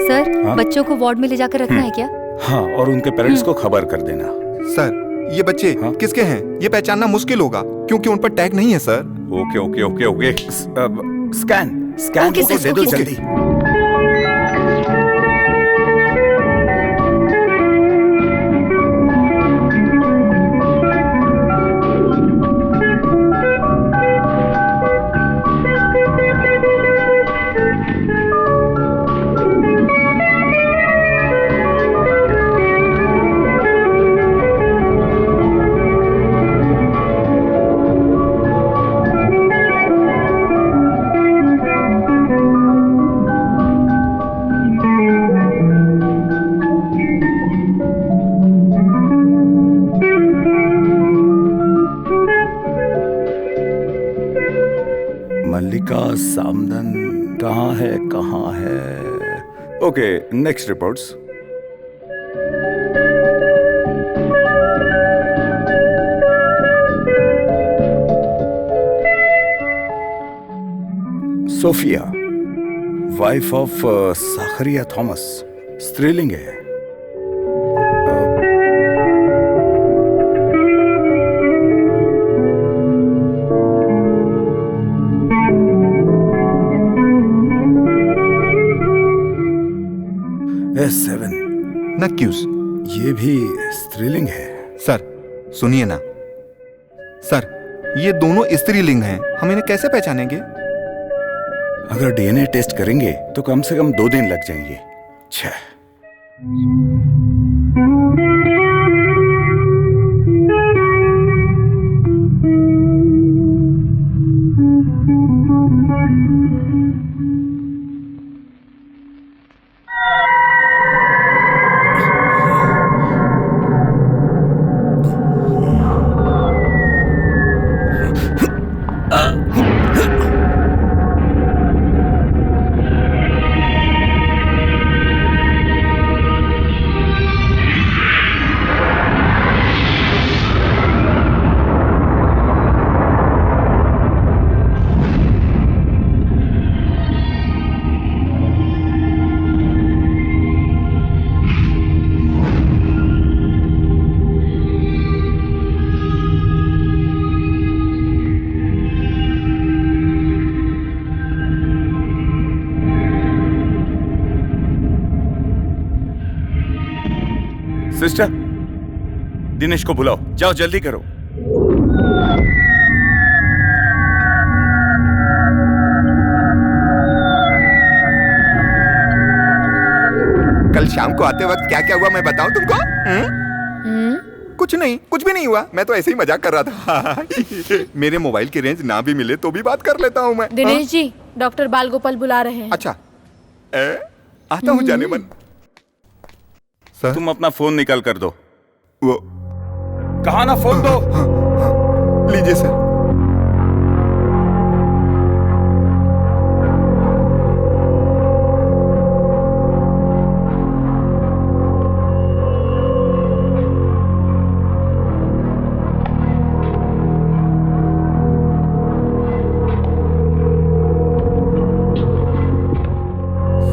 Sir, बच्चों को वार्ड में ले जाकर रखना है क्या? हाँ, और उनके पेरेंट्स को खबर कर देना। सर, ये बच्चे किसके हैं ये पहचानना मुश्किल होगा क्योंकि उन पर टैग नहीं है sir. Okay okay okay okay, scan okay, दे दो जल्दी। मल्लिका सामदन कहाँ है? Okay, next reports. Sophia, wife of Zacharia Thomas, स्त्रीलिंग है। S7 नक्यूस। ये भी स्त्रीलिंग है। सर सुनिए ना सर, ये दोनों स्त्रीलिंग हैं, हम इन्हें कैसे पहचानेंगे? अगर DNA टेस्ट करेंगे तो कम से कम 2 दिन लग जाएंगे। छह। सिस्टर, दिनेश को बुलाओ, जाओ जल्दी करो। कल शाम को आते वक्त क्या क्या हुआ मैं बताऊं तुमको? कुछ नहीं, कुछ भी नहीं हुआ, मैं तो ऐसे ही मजाक कर रहा था। मेरे मोबाइल की रेंज ना भी मिले तो भी बात कर लेता हूँ मैं। दिनेश जी, डॉक्टर बालगोपाल बुला रहे हैं। अच्छा, आता हूँ जाने मन। तुम अपना फोन निकाल कर दो। वो कहा ना फोन दो। लीजिए सर।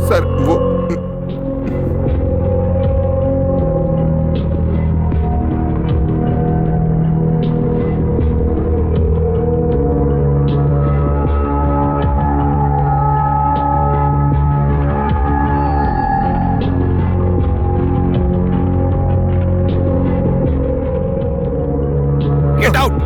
सर वो गेट आउट।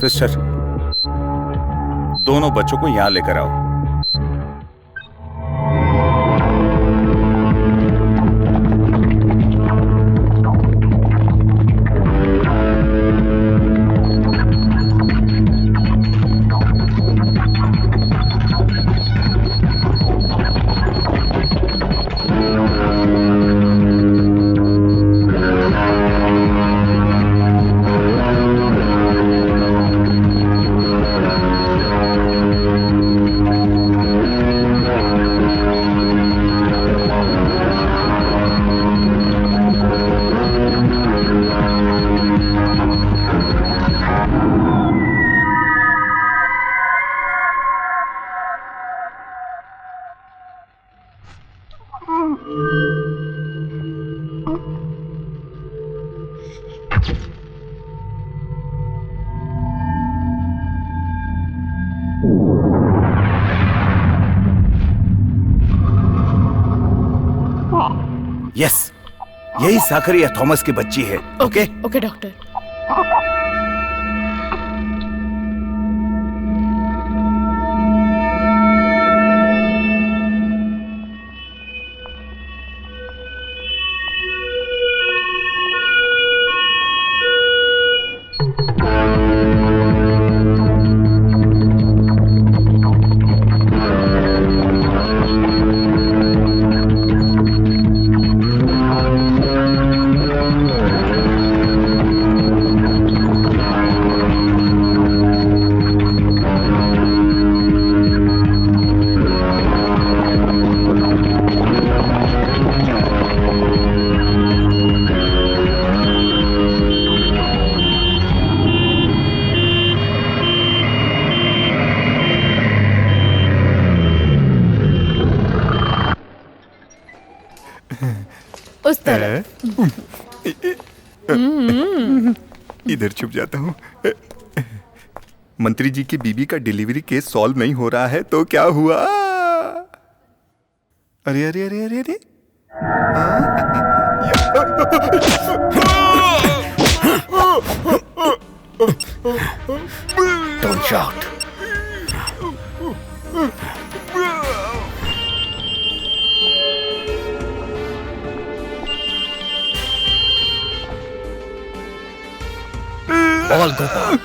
सिस्टर, दोनों बच्चों को यहां लेकर आओ। यस, यही साखरिया थॉमस की बच्ची है। Okay okay doctor. तरह। इधर छुप जाता हूँ। मंत्री जी की बीबी का डिलीवरी केस सॉल्व नहीं हो रहा है तो क्या हुआ? अरे अरे अरे अरे अरे Don't shout. बोल गोपाल,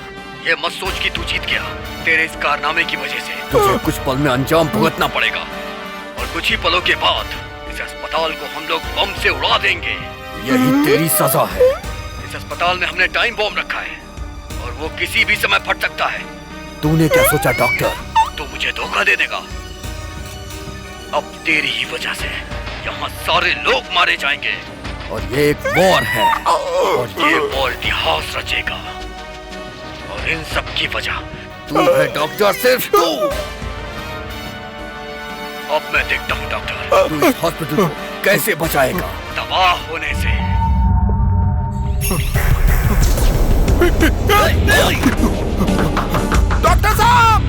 ये मत सोच कि तू जीत गया। तेरे इस कारनामे की वजह से तुझे कुछ पल में अंजाम भुगतना पड़ेगा। और कुछ ही पलों के बाद इस अस्पताल को हम लोग बम से उड़ा देंगे। यही तेरी सजा है। इस अस्पताल में हमने टाइम बॉम्ब रखा है और वो किसी भी समय फट सकता है। तूने क्या सोचा डॉक्टर? तू मुझे धोखा दे देगा। अब तेरी ही वजह से यहाँ सारे लोग मारे जाएंगे। और ये एक वॉर है। और ये वॉर इतिहास रचेगा। और इन सब की वजह तू है डॉक्टर, सिर्फ तू। अब मैं देखता हूँ डॉक्टर, तू इस हॉस्पिटल को कैसे बचाएगा? तबाह होने से। डॉक्टर साहब!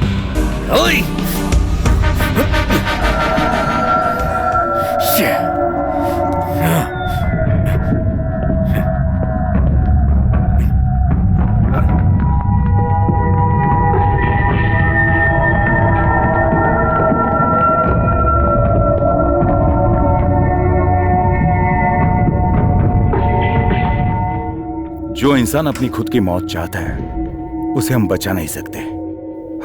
जो इंसान अपनी खुद की मौत चाहता है उसे हम बचा नहीं सकते।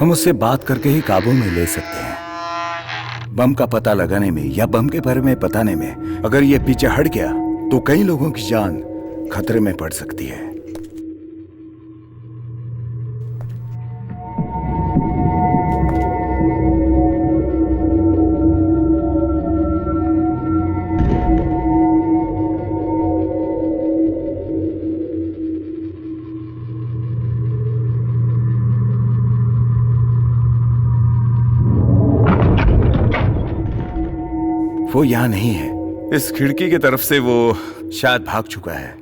हम उससे बात करके ही काबू में ले सकते हैं। बम का पता लगाने में या बम के बारे में बताने में अगर ये पीछे हट गया तो कई लोगों की जान खतरे में पड़ सकती है। वो यहाँ नहीं है। इस खिड़की की तरफ से वो शायद भाग चुका है।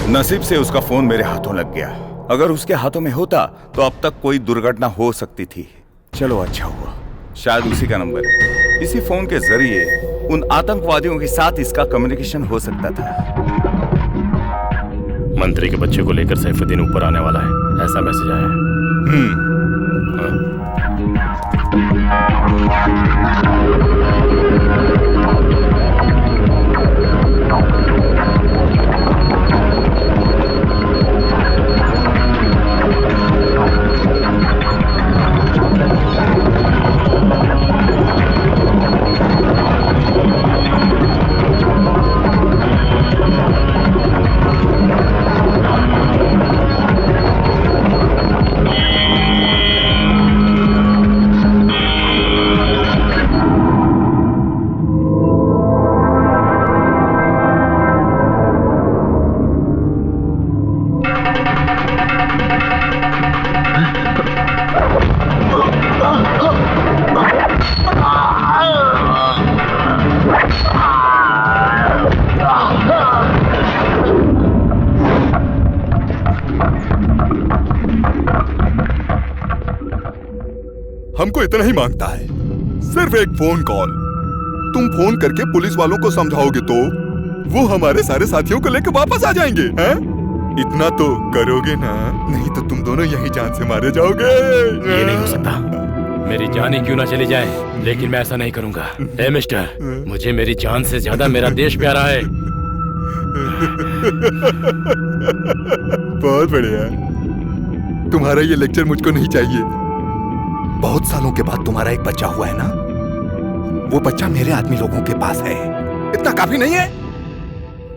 नसीब से उसका फोन मेरे हाथों लग गया। अगर उसके हाथों में होता तो अब तक कोई दुर्घटना हो सकती थी। चलो अच्छा हुआ, शायद उसी का नंबर है। इसी फोन के जरिए उन आतंकवादियों के साथ इसका कम्युनिकेशन हो सकता था। मंत्री के बच्चे को लेकर सैफुद्दीन ऊपर आने वाला है, ऐसा मैसेज आया है। हमको इतना ही मांगता है, सिर्फ एक फोन कॉल। तुम फोन करके पुलिस वालों को समझाओगे तो वो हमारे सारे साथियों को लेकर वापस आ जाएंगे, हैं? इतना तो करोगे ना, नहीं तो तुम दोनों यही जान से मारे जाओगे। ये नहीं हो सकता, मेरी जान ही क्यों ना चली जाए, लेकिन मैं ऐसा नहीं करूंगा। ए मिस्टर, मुझे मेरी जान से ज्यादा मेरा देश प्यारा है। बहुत बढ़िया, तुम्हारा ये लेक्चर मुझको नहीं चाहिए। बहुत सालों के बाद तुम्हारा एक बच्चा हुआ है ना, वो बच्चा मेरे आदमी लोगों के पास है। इतना काफी नहीं है?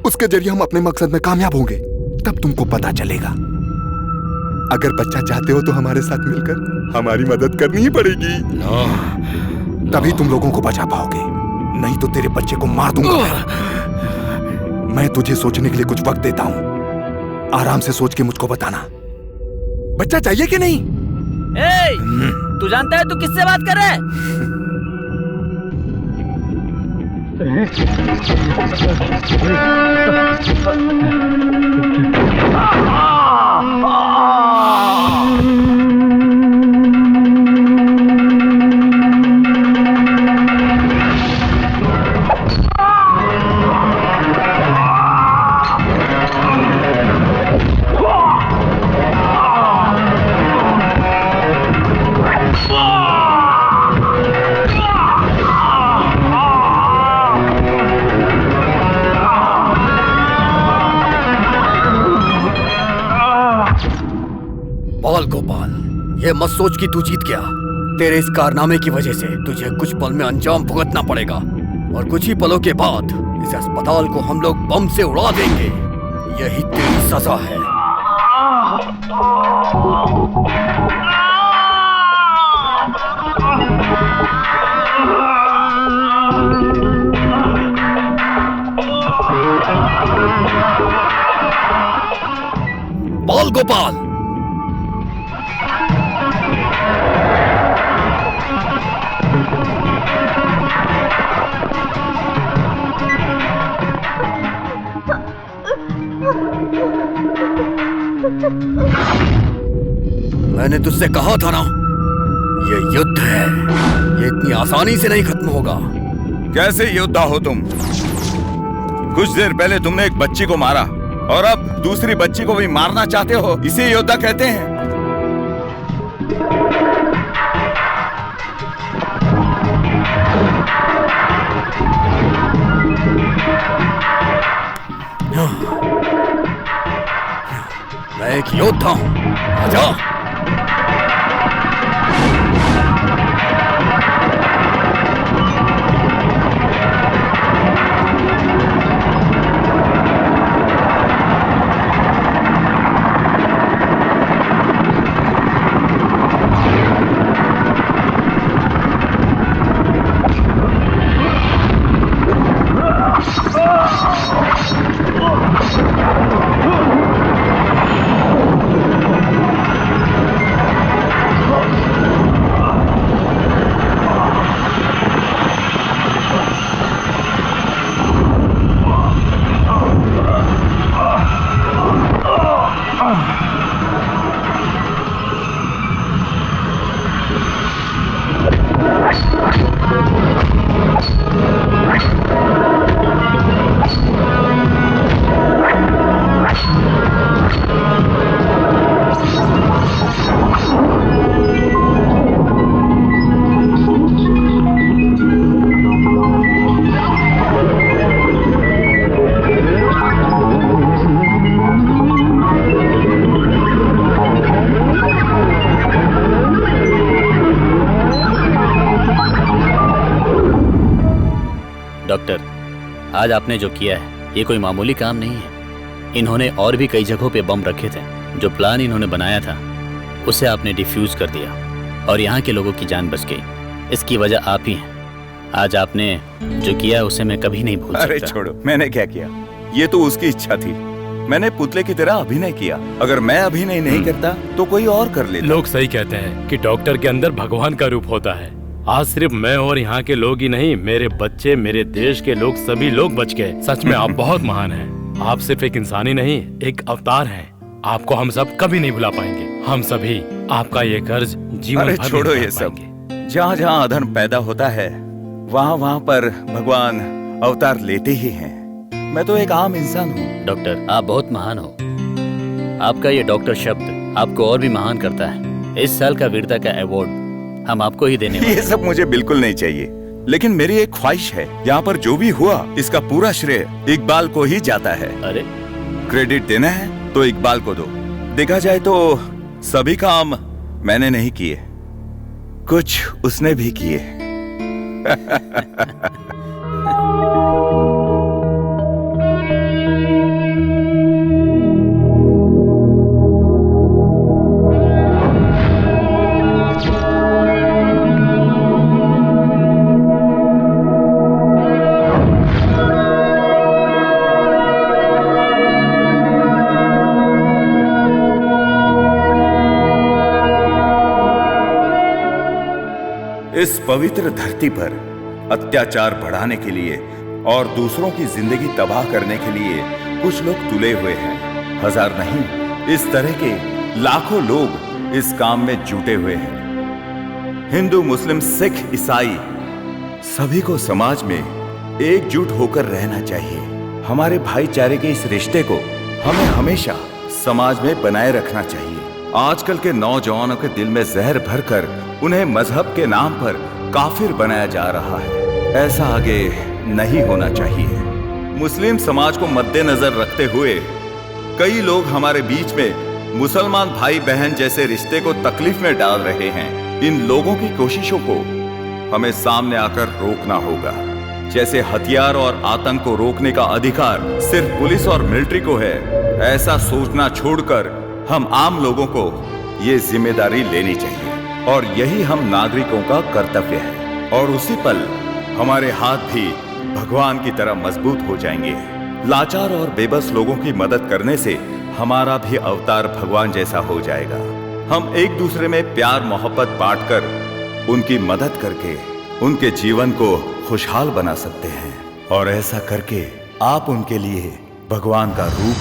उसके जरिए हम अपने मकसद में कामयाब होंगे, तब तुमको पता चलेगा। अगर बच्चा चाहते हो तो हमारे साथ मिलकर हमारी मदद करनी ही पड़ेगी। तभी तुम लोगों को बचा पाओगे। नहीं तो तेरे बच्चे को मार दूंगा। मैं तुझे सोचने के लिए कुछ वक्त देता हूँ, आराम से सोच के मुझको बताना, बच्चा चाहिए कि नहीं? तू जानता है तू किससे बात कर रहा है? बाल गोपाल, ये मत सोच कि तू जीत गया। तेरे इस कारनामे की वजह से तुझे कुछ पल में अंजाम भुगतना पड़ेगा और कुछ ही पलों के बाद इस अस्पताल को हम लोग बम से उड़ा देंगे। यही तेरी सजा है। बाल गोपाल, मैंने तुझसे कहा था ना, ये युद्ध है, ये इतनी आसानी से नहीं खत्म होगा। कैसे योद्धा हो तुम? कुछ देर पहले तुमने एक बच्ची को मारा और अब दूसरी बच्ची को भी मारना चाहते हो, इसे योद्धा कहते हैं। मैं एक योद्धा हूं, आजा। डॉक्टर, आज आपने जो किया है ये कोई मामूली काम नहीं है। इन्होंने और भी कई जगहों पे बम रखे थे। जो प्लान इन्होंने बनाया था उसे आपने डिफ्यूज कर दिया और यहाँ के लोगों की जान बच गई। इसकी वजह आप ही हैं। आज आपने जो किया उसे मैं कभी नहीं भूल सकता। अरे छोड़ो, मैंने क्या किया? ये तो उसकी इच्छा थी। मैंने पुतले की तरह अभिनय किया। अगर मैं अभिनय नहीं करता तो कोई और कर लेता। लोग सही कहते हैं कि डॉक्टर के अंदर भगवान का रूप होता है। आज सिर्फ मैं और यहाँ के लोग ही नहीं, मेरे बच्चे, मेरे देश के लोग, सभी लोग बच गए। सच में आप बहुत महान हैं। आप सिर्फ एक इंसान ही नहीं, एक अवतार हैं। आपको हम सब कभी नहीं भुला पाएंगे। हम सभी आपका ये कर्ज जीवन भर छोड़ो ये सब। जहाँ जहाँ अधर्म पैदा होता है वहाँ वहाँ पर भगवान अवतार लेते ही हैं। मैं तो एक आम इंसान हूँ। डॉक्टर, आप बहुत महान हो। आपका ये डॉक्टर शब्द आपको और भी महान करता है। इस साल का वीरता का अवार्ड हम आपको ही देने वाले। ये सब मुझे बिल्कुल नहीं चाहिए, लेकिन मेरी एक ख्वाहिश है। यहाँ पर जो भी हुआ इसका पूरा श्रेय इकबाल को ही जाता है। अरे, क्रेडिट देना है तो इकबाल को दो। देखा जाए तो सभी काम मैंने नहीं किए, कुछ उसने भी किए। इस पवित्र धरती पर अत्याचार बढ़ाने के लिए और दूसरों की जिंदगी तबाह करने के लिए कुछ लोग तुले हुए हैं। हजार नहीं, इस तरह के लाखों लोग इस काम में जुटे हुए हैं। हिंदू, मुस्लिम, सिख, ईसाई सभी को समाज में एकजुट होकर रहना चाहिए। हमारे भाईचारे के इस रिश्ते को हमें हमेशा समाज में बनाए रखना चाहिए। आजकल के नौजवानों के दिल में जहर भरकर उन्हें मजहब के नाम पर काफिर बनाया जा रहा है। ऐसा आगे नहीं होना चाहिए। मुस्लिम समाज को मद्देनजर रखते हुए कई लोग हमारे बीच में मुसलमान भाई बहन जैसे रिश्ते को तकलीफ में डाल रहे हैं। इन लोगों की कोशिशों को हमें सामने आकर रोकना होगा। जैसे हथियार और आतंक को रोकने का अधिकार सिर्फ पुलिस और मिलिट्री को है, ऐसा सोचना छोड़कर हम आम लोगों को ये जिम्मेदारी लेनी चाहिए और यही हम नागरिकों का कर्तव्य है। और उसी पल हमारे हाथ भी भगवान की तरह मजबूत हो जाएंगे। लाचार और बेबस लोगों की मदद करने से हमारा भी अवतार भगवान जैसा हो जाएगा। हम एक दूसरे में प्यार मोहब्बत बांटकर उनकी मदद करके उनके जीवन को खुशहाल बना सकते हैं और ऐसा करके आप उनके लिए भगवान का रूप